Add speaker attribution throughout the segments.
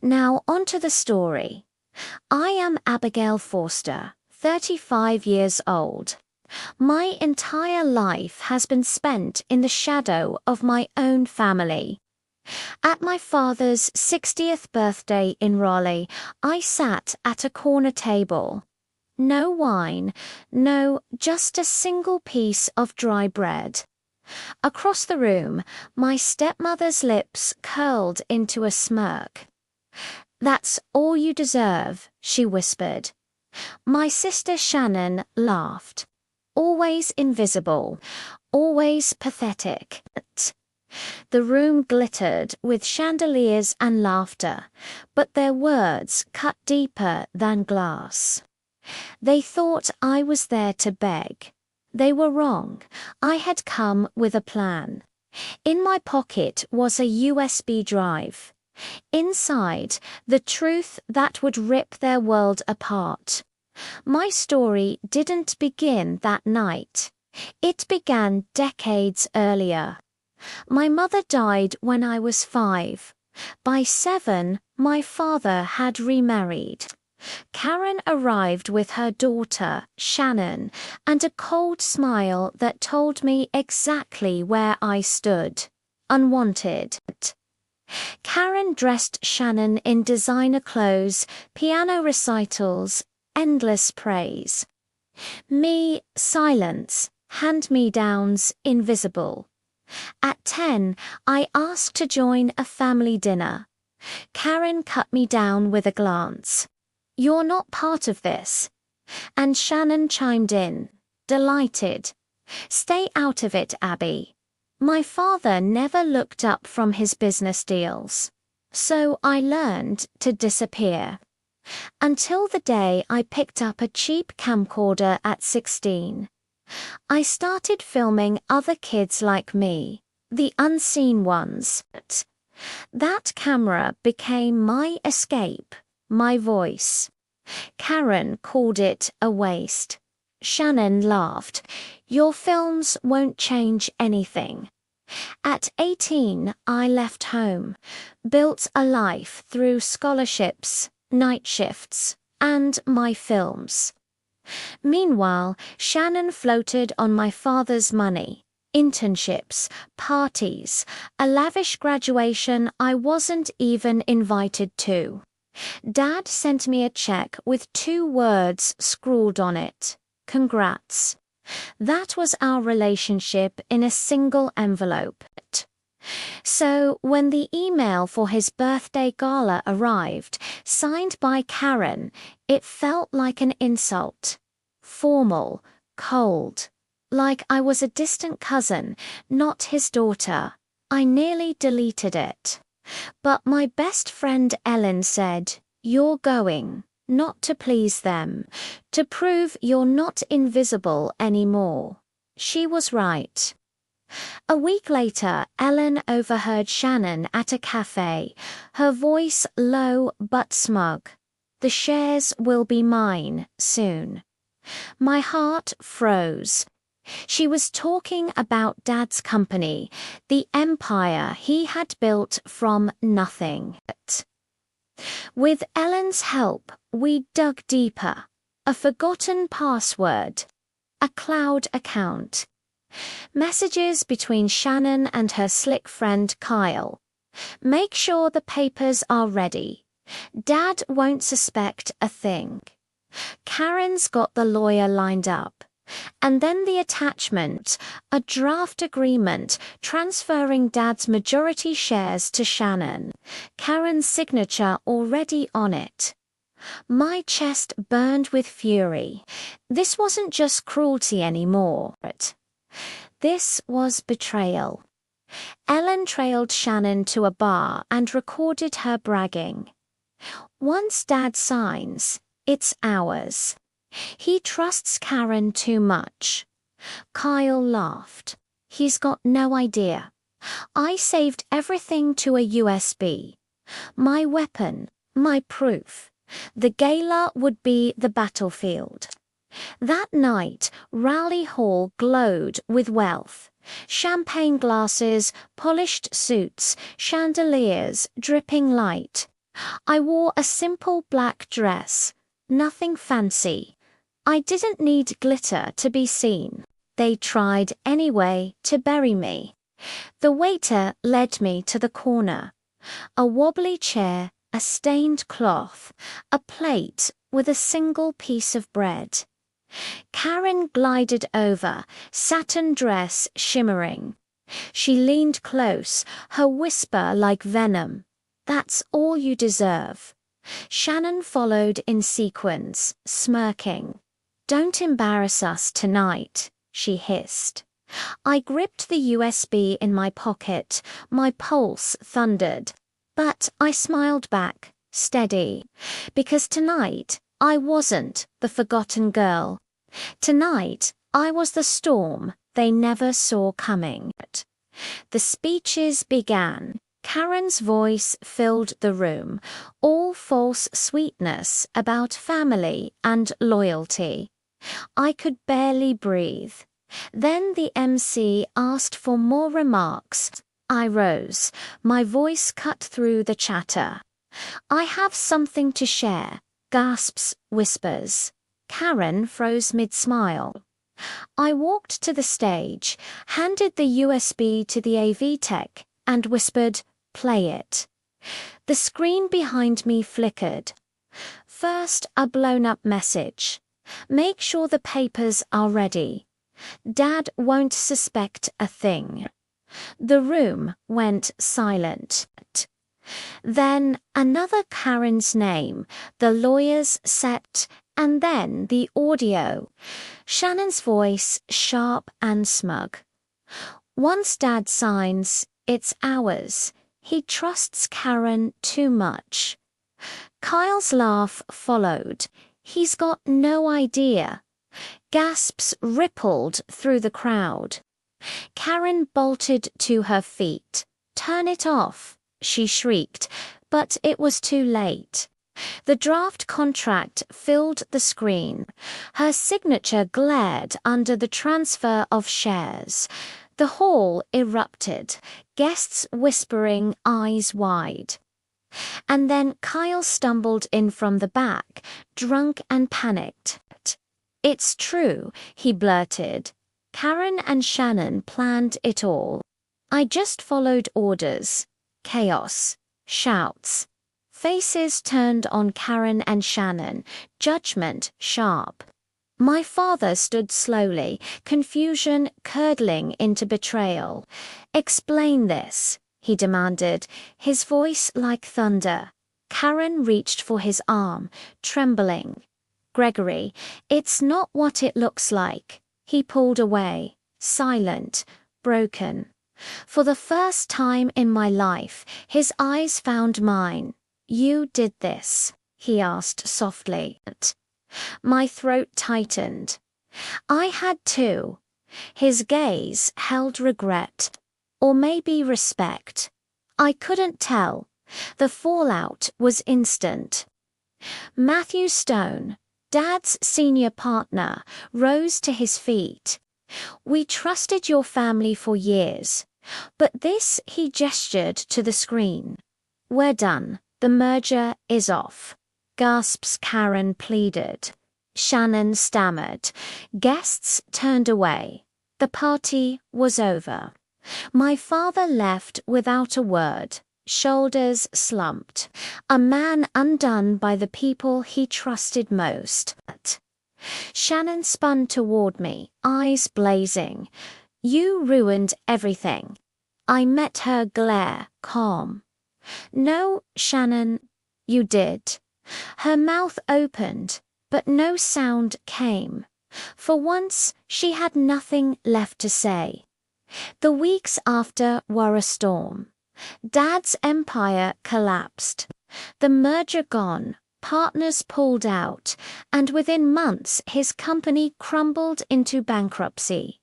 Speaker 1: Now onto the story. I am Abigail Forster, 35 years old. My entire life has been spent in the shadow of my own family. At my father's 60th birthday in Raleigh, I sat at a corner table. No wine, no, just a single piece of dry bread. Across the room, my stepmother's lips curled into a smirk. "That's all you deserve," she whispered. My sister Shannon laughed. Always invisible, always pathetic. The room glittered with chandeliers and laughter, but their words cut deeper than glass. They thought I was there to beg. They were wrong. I had come with a plan. In my pocket was a USB drive. Inside, the truth that would rip their world apart. My story didn't begin that night. It began decades earlier. My mother died when I was 5. By 7, my father had remarried. Karen arrived with her daughter, Shannon, and a cold smile that told me exactly where I stood. Unwanted. Karen dressed Shannon in designer clothes, piano recitals, endless praise. Me, silence, hand-me-downs, invisible. At 10, I asked to join a family dinner. Karen cut me down with a glance. "You're not part of this." And Shannon chimed in, delighted. "Stay out of it, Abby." My father never looked up from his business deals. So I learned to disappear. Until the day I picked up a cheap camcorder at 16. I started filming other kids like me, the unseen ones. That camera became my escape, my voice. Karen called it a waste. Shannon laughed. "Your films won't change anything." At 18, I left home, built a life through scholarships, night shifts, and my films. Meanwhile, Shannon floated on my father's money, internships, parties, a lavish graduation I wasn't even invited to. Dad sent me a check with 2 words scrawled on it: "Congrats." That was our relationship in a single envelope. So when the email for his birthday gala arrived, signed by Karen, it felt like an insult. Formal, cold, like I was a distant cousin, not his daughter. I nearly deleted it. But my best friend Ellen said, "You're going, not to please them, to prove you're not invisible anymore." She was right. A week later, Ellen overheard Shannon at a cafe, her voice low but smug. "The shares will be mine soon." My heart froze. She was talking about Dad's company, the empire he had built from nothing. With Ellen's help, we dug deeper. A forgotten password. A cloud account. Messages between Shannon and her slick friend Kyle. "Make sure the papers are ready. Dad won't suspect a thing." Karen's got the lawyer lined up. And then the attachment, a draft agreement transferring Dad's majority shares to Shannon. Karen's signature already on it. My chest burned with fury. This wasn't just cruelty anymore. This was betrayal. Ellen trailed Shannon to a bar and recorded her bragging. "Once Dad signs, it's ours. He trusts Karen too much." Kyle laughed. "He's got no idea. I saved everything to a USB. My weapon, my proof. The gala would be the battlefield." That night, Raleigh Hall glowed with wealth. Champagne glasses, polished suits, chandeliers, dripping light. I wore a simple black dress, nothing fancy. I didn't need glitter to be seen. They tried anyway to bury me. The waiter led me to the corner. A wobbly chair, a stained cloth, a plate with a single piece of bread. Karen glided over, satin dress shimmering. She leaned close, her whisper like venom. "That's all you deserve." Shannon followed in sequence, smirking. "Don't embarrass us tonight," she hissed. I gripped the USB in my pocket, my pulse thundered. But I smiled back, steady, because tonight I wasn't the forgotten girl. Tonight I was the storm they never saw coming. The speeches began. Karen's voice filled the room, all false sweetness about family and loyalty. I could barely breathe. Then the MC asked for more remarks. I rose, my voice cut through the chatter. "I have something to share," gasps, whispers. Karen froze mid-smile. I walked to the stage, handed the USB to the AV tech, and whispered, "Play it." The screen behind me flickered. First, a blown-up message. "Make sure the papers are ready. Dad won't suspect a thing." The room went silent. Then another Karen's name, the lawyer's set, and then the audio. Shannon's voice, sharp and smug. "Once Dad signs, it's ours. He trusts Karen too much." Kyle's laugh followed. "He's got no idea." Gasps rippled through the crowd. Karen bolted to her feet. "Turn it off," she shrieked, but it was too late. The draft contract filled the screen. Her signature glared under the transfer of shares. The hall erupted, guests whispering, eyes wide. And then Kyle stumbled in from the back, drunk and panicked. "It's true," he blurted. "Karen and Shannon planned it all. I just followed orders." Chaos. Shouts. Faces turned on Karen and Shannon, judgment sharp. My father stood slowly, confusion curdling into betrayal. "Explain this," he demanded, his voice like thunder. Karen reached for his arm, trembling. "Gregory, it's not what it looks like." He pulled away, silent, broken. For the first time in my life, his eyes found mine. "You did this?" he asked softly. My throat tightened. I had to. His gaze held regret. Or maybe respect. I couldn't tell. The fallout was instant. Matthew Stone, Dad's senior partner, rose to his feet. "We trusted your family for years. But this," he gestured to the screen. "We're done. The merger is off." Gasps. Karen pleaded. Shannon stammered. Guests turned away. The party was over. My father left without a word, shoulders slumped, a man undone by the people he trusted most. Shannon spun toward me, eyes blazing. "You ruined everything." I met her glare, calm. "No, Shannon, you did." Her mouth opened, but no sound came. For once, she had nothing left to say. The weeks after were a storm. Dad's empire collapsed. The merger gone, partners pulled out, and within months his company crumbled into bankruptcy.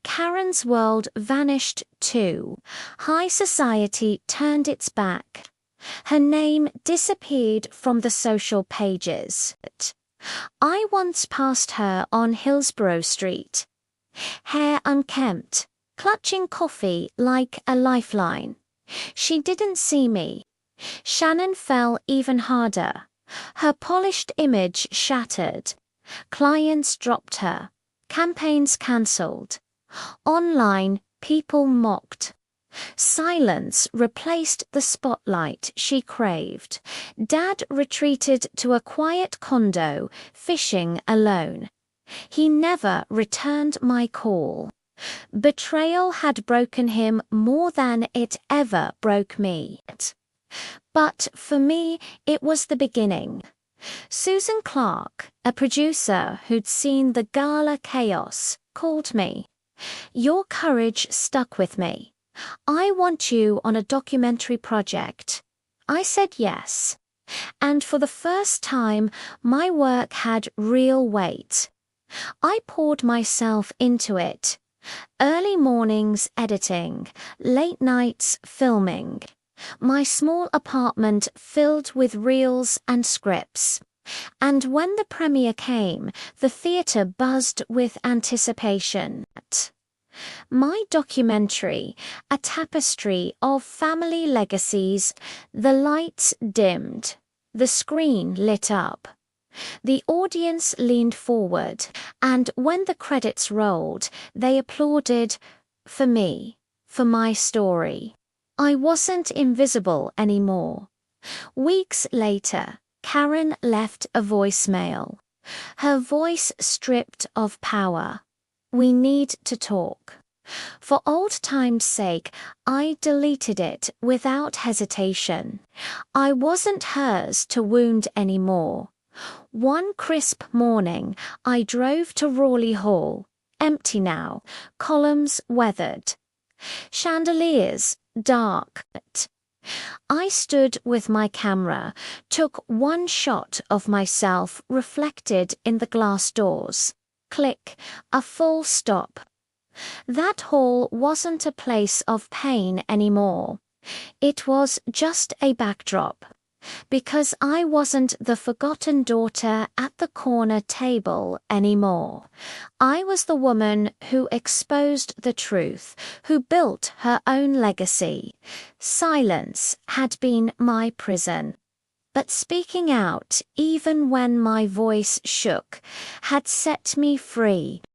Speaker 1: Karen's world vanished too. High society turned its back. Her name disappeared from the social pages. I once passed her on Hillsborough Street. Hair unkempt, clutching coffee like a lifeline. She didn't see me. Shannon fell even harder. Her polished image shattered. Clients dropped her. Campaigns cancelled. Online, people mocked. Silence replaced the spotlight she craved. Dad retreated to a quiet condo, fishing alone. He never returned my call. Betrayal had broken him more than it ever broke me. But for me, it was the beginning. Susan Clark, a producer who'd seen the gala chaos, called me. "Your courage stuck with me. I want you on a documentary project." I said yes. And for the first time, my work had real weight. I poured myself into it. Early mornings editing, late nights filming. My small apartment filled with reels and scripts. And when the premiere came, the theatre buzzed with anticipation. My documentary, a tapestry of family legacies, the lights dimmed, the screen lit up. The audience leaned forward, and when the credits rolled, they applauded for me, for my story. I wasn't invisible anymore. Weeks later, Karen left a voicemail. Her voice stripped of power. "We need to talk." For old time's sake, I deleted it without hesitation. I wasn't hers to wound anymore. One crisp morning, I drove to Rawley Hall, empty now, columns weathered. Chandeliers, dark. I stood with my camera, took one shot of myself reflected in the glass doors. Click, a full stop. That hall wasn't a place of pain anymore. It was just a backdrop. Because I wasn't the forgotten daughter at the corner table anymore. I was the woman who exposed the truth, who built her own legacy. Silence had been my prison. But speaking out, even when my voice shook, had set me free.